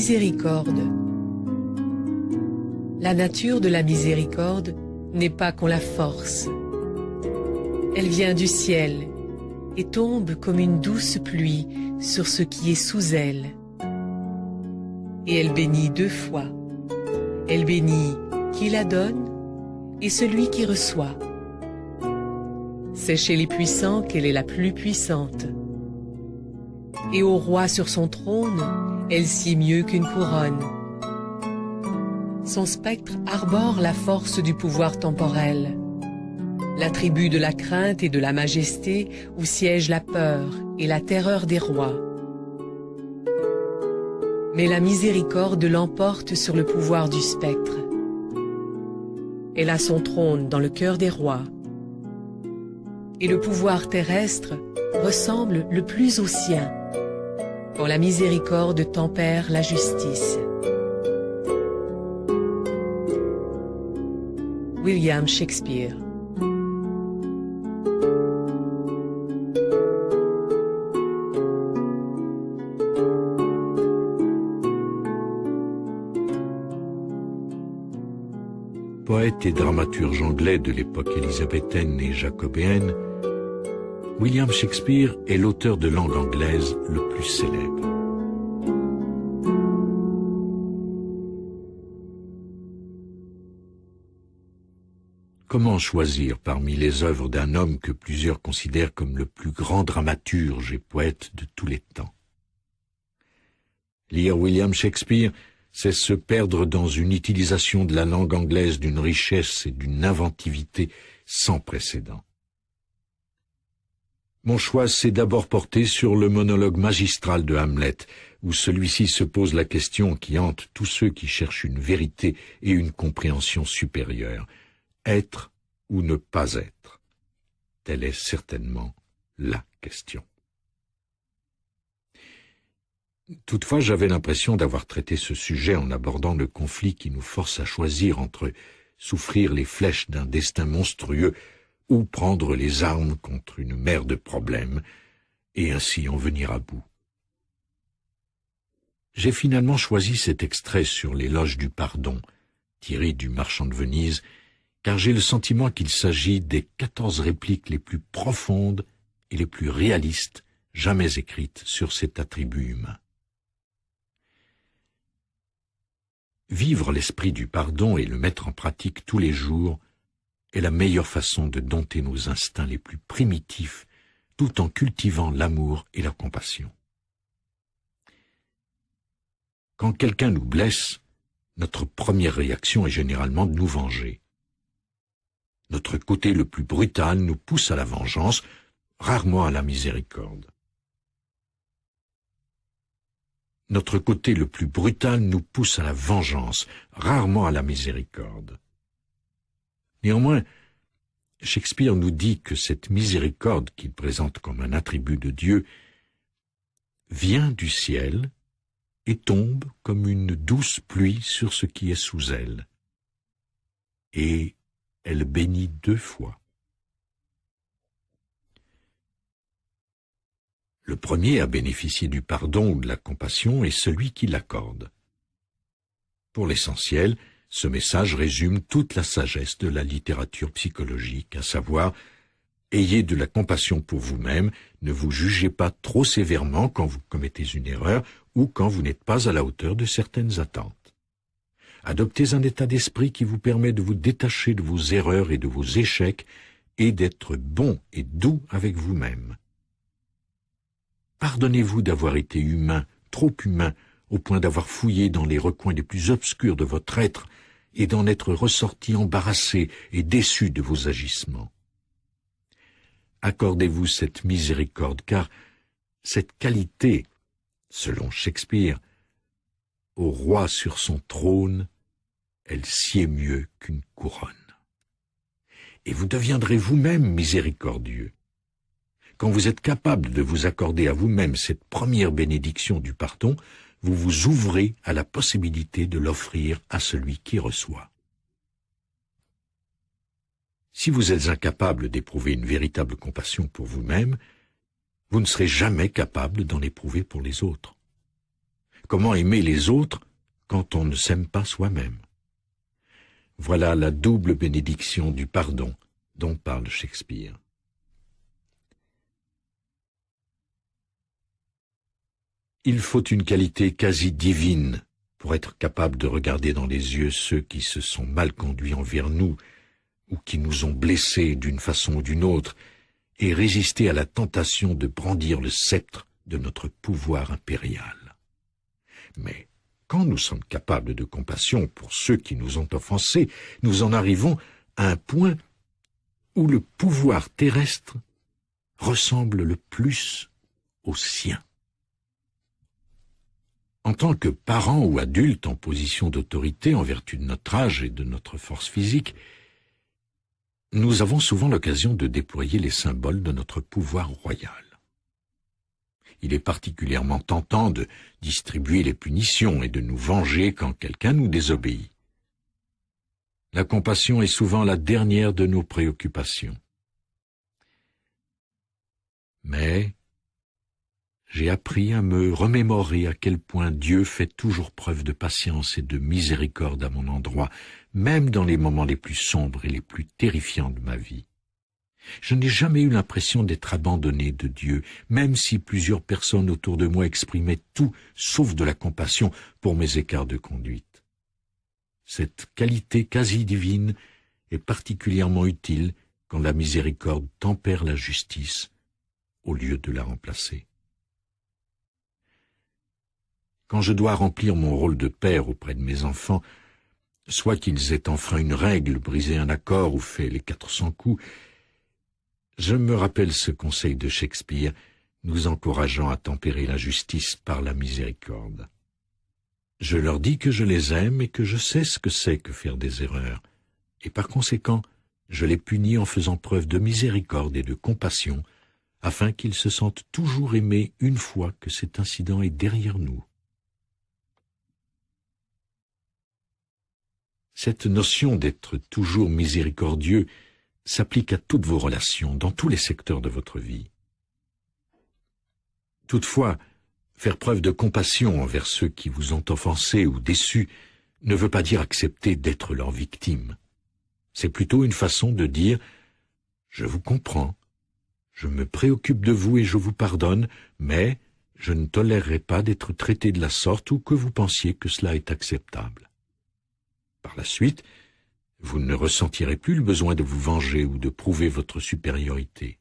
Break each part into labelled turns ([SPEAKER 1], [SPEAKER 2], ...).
[SPEAKER 1] miséricorde. La nature de la miséricorde n'est pas qu'on la force. Elle vient du ciel et tombe comme une douce pluie sur ce qui est sous elle. Et elle bénit deux fois. Elle bénit qui la donne et celui qui reçoit. C'est chez les puissants qu'elle est la plus puissante. Et au roi sur son trône, elle sied mieux qu'une couronne. Son spectre arbore la force du pouvoir temporel, l'attribut de la crainte et de la majesté où siège la peur et la terreur des rois. Mais la miséricorde l'emporte sur le pouvoir du spectre. Elle a son trône dans le cœur des rois. Et le pouvoir terrestre ressemble le plus au sien, quand la miséricorde tempère la justice. William Shakespeare.
[SPEAKER 2] Poète et dramaturge anglais de l'époque élisabéthaine et jacobéenne, William Shakespeare est l'auteur de langue anglaise le plus célèbre. Comment choisir parmi les œuvres d'un homme que plusieurs considèrent comme le plus grand dramaturge et poète de tous les temps? Lire William Shakespeare, c'est se perdre dans une utilisation de la langue anglaise d'une richesse et d'une inventivité sans précédent. Mon choix s'est d'abord porté sur le monologue magistral de Hamlet, où celui-ci se pose la question qui hante tous ceux qui cherchent une vérité et une compréhension supérieure. Être ou ne pas être? Telle est certainement la question. Toutefois, j'avais l'impression d'avoir traité ce sujet en abordant le conflit qui nous force à choisir entre souffrir les flèches d'un destin monstrueux ou prendre les armes contre une mer de problèmes, et ainsi en venir à bout. J'ai finalement choisi cet extrait sur l'éloge du pardon, tiré du Marchand de Venise, car j'ai le sentiment qu'il s'agit des 14 répliques les plus profondes et les plus réalistes jamais écrites sur cet attribut humain. Vivre l'esprit du pardon et le mettre en pratique tous les jours est la meilleure façon de dompter nos instincts les plus primitifs, tout en cultivant l'amour et la compassion. Quand quelqu'un nous blesse, notre première réaction est généralement de nous venger. Notre côté le plus brutal nous pousse à la vengeance, rarement à la miséricorde. Notre côté le plus brutal nous pousse à la vengeance, rarement à la miséricorde. Néanmoins, Shakespeare nous dit que cette miséricorde qu'il présente comme un attribut de Dieu vient du ciel et tombe comme une douce pluie sur ce qui est sous elle. Et elle bénit deux fois. Le premier à bénéficier du pardon ou de la compassion est celui qui l'accorde. Pour l'essentiel, ce message résume toute la sagesse de la littérature psychologique, à savoir « Ayez de la compassion pour vous-même, ne vous jugez pas trop sévèrement quand vous commettez une erreur ou quand vous n'êtes pas à la hauteur de certaines attentes. Adoptez un état d'esprit qui vous permet de vous détacher de vos erreurs et de vos échecs et d'être bon et doux avec vous-même. Pardonnez-vous d'avoir été humain, trop humain, au point d'avoir fouillé dans les recoins les plus obscurs de votre être et d'en être ressorti embarrassé et déçu de vos agissements. Accordez-vous cette miséricorde, car cette qualité, selon Shakespeare, au roi sur son trône, elle sied mieux qu'une couronne. Et vous deviendrez vous-même miséricordieux. Quand vous êtes capable de vous accorder à vous-même cette première bénédiction du pardon, vous vous ouvrez à la possibilité de l'offrir à celui qui reçoit. Si vous êtes incapable d'éprouver une véritable compassion pour vous-même, vous ne serez jamais capable d'en éprouver pour les autres. Comment aimer les autres quand on ne s'aime pas soi-même? Voilà la double bénédiction du pardon dont parle Shakespeare. Il faut une qualité quasi divine pour être capable de regarder dans les yeux ceux qui se sont mal conduits envers nous ou qui nous ont blessés d'une façon ou d'une autre et résister à la tentation de brandir le sceptre de notre pouvoir impérial. Mais quand nous sommes capables de compassion pour ceux qui nous ont offensés, nous en arrivons à un point où le pouvoir terrestre ressemble le plus au sien. En tant que parents ou adultes en position d'autorité en vertu de notre âge et de notre force physique, nous avons souvent l'occasion de déployer les symboles de notre pouvoir royal. Il est particulièrement tentant de distribuer les punitions et de nous venger quand quelqu'un nous désobéit. La compassion est souvent la dernière de nos préoccupations. Mais j'ai appris à me remémorer à quel point Dieu fait toujours preuve de patience et de miséricorde à mon endroit, même dans les moments les plus sombres et les plus terrifiants de ma vie. Je n'ai jamais eu l'impression d'être abandonné de Dieu, même si plusieurs personnes autour de moi exprimaient tout sauf de la compassion pour mes écarts de conduite. Cette qualité quasi divine est particulièrement utile quand la miséricorde tempère la justice au lieu de la remplacer. Quand je dois remplir mon rôle de père auprès de mes enfants, soit qu'ils aient enfreint une règle, brisé un accord ou fait les 400 coups, je me rappelle ce conseil de Shakespeare, nous encourageant à tempérer la justice par la miséricorde. Je leur dis que je les aime et que je sais ce que c'est que faire des erreurs, et par conséquent, je les punis en faisant preuve de miséricorde et de compassion, afin qu'ils se sentent toujours aimés une fois que cet incident est derrière nous. Cette notion d'être toujours miséricordieux s'applique à toutes vos relations, dans tous les secteurs de votre vie. Toutefois, faire preuve de compassion envers ceux qui vous ont offensés ou déçus ne veut pas dire accepter d'être leur victime. C'est plutôt une façon de dire « Je vous comprends, je me préoccupe de vous et je vous pardonne, mais je ne tolérerai pas d'être traité de la sorte ou que vous pensiez que cela est acceptable. » Par la suite, vous ne ressentirez plus le besoin de vous venger ou de prouver votre supériorité.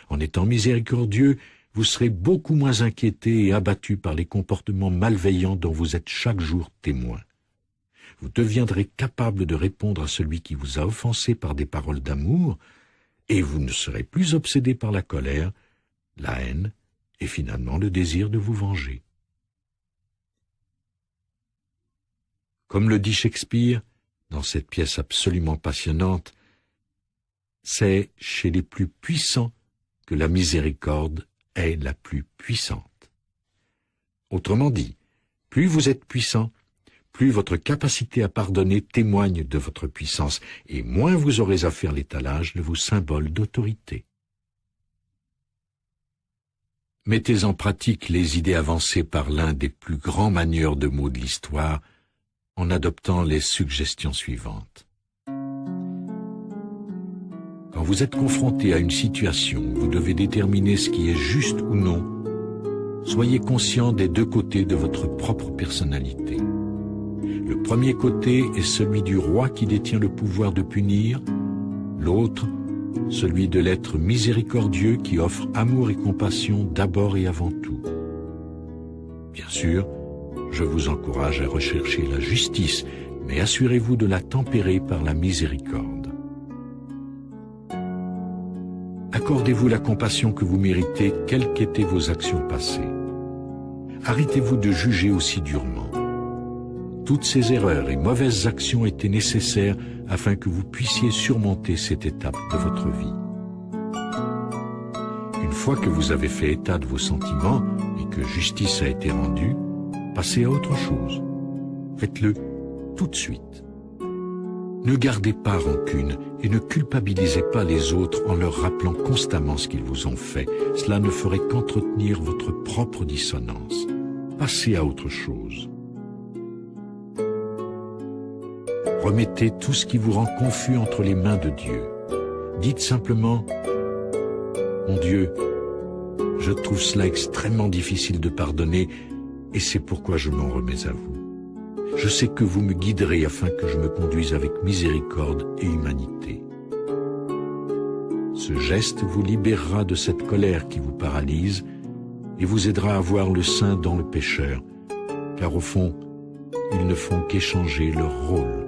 [SPEAKER 2] En étant miséricordieux, vous serez beaucoup moins inquiété et abattu par les comportements malveillants dont vous êtes chaque jour témoin. Vous deviendrez capable de répondre à celui qui vous a offensé par des paroles d'amour, et vous ne serez plus obsédé par la colère, la haine et finalement le désir de vous venger. Comme le dit Shakespeare, dans cette pièce absolument passionnante, c'est chez les plus puissants que la miséricorde est la plus puissante. Autrement dit, plus vous êtes puissant, plus votre capacité à pardonner témoigne de votre puissance, et moins vous aurez à faire l'étalage de vos symboles d'autorité. Mettez en pratique les idées avancées par l'un des plus grands manieurs de mots de l'histoire, en adoptant les suggestions suivantes. Quand vous êtes confronté à une situation où vous devez déterminer ce qui est juste ou non, soyez conscient des deux côtés de votre propre personnalité. Le premier côté est celui du roi qui détient le pouvoir de punir, l'autre, celui de l'être miséricordieux qui offre amour et compassion d'abord et avant tout. Bien sûr, je vous encourage à rechercher la justice, mais assurez-vous de la tempérer par la miséricorde. Accordez-vous la compassion que vous méritez, quelles qu'étaient vos actions passées. Arrêtez-vous de juger aussi durement. Toutes ces erreurs et mauvaises actions étaient nécessaires afin que vous puissiez surmonter cette étape de votre vie. Une fois que vous avez fait état de vos sentiments et que justice a été rendue, passez à autre chose. Faites-le tout de suite. Ne gardez pas rancune et ne culpabilisez pas les autres en leur rappelant constamment ce qu'ils vous ont fait. Cela ne ferait qu'entretenir votre propre dissonance. passez à autre chose. Remettez tout ce qui vous rend confus entre les mains de Dieu. Dites simplement, « Mon Dieu, je trouve cela extrêmement difficile de pardonner et c'est pourquoi je m'en remets à vous. Je sais que vous me guiderez afin que je me conduise avec miséricorde et humanité. » Ce geste vous libérera de cette colère qui vous paralyse et vous aidera à voir le saint dans le pécheur, car au fond, ils ne font qu'échanger leur rôle.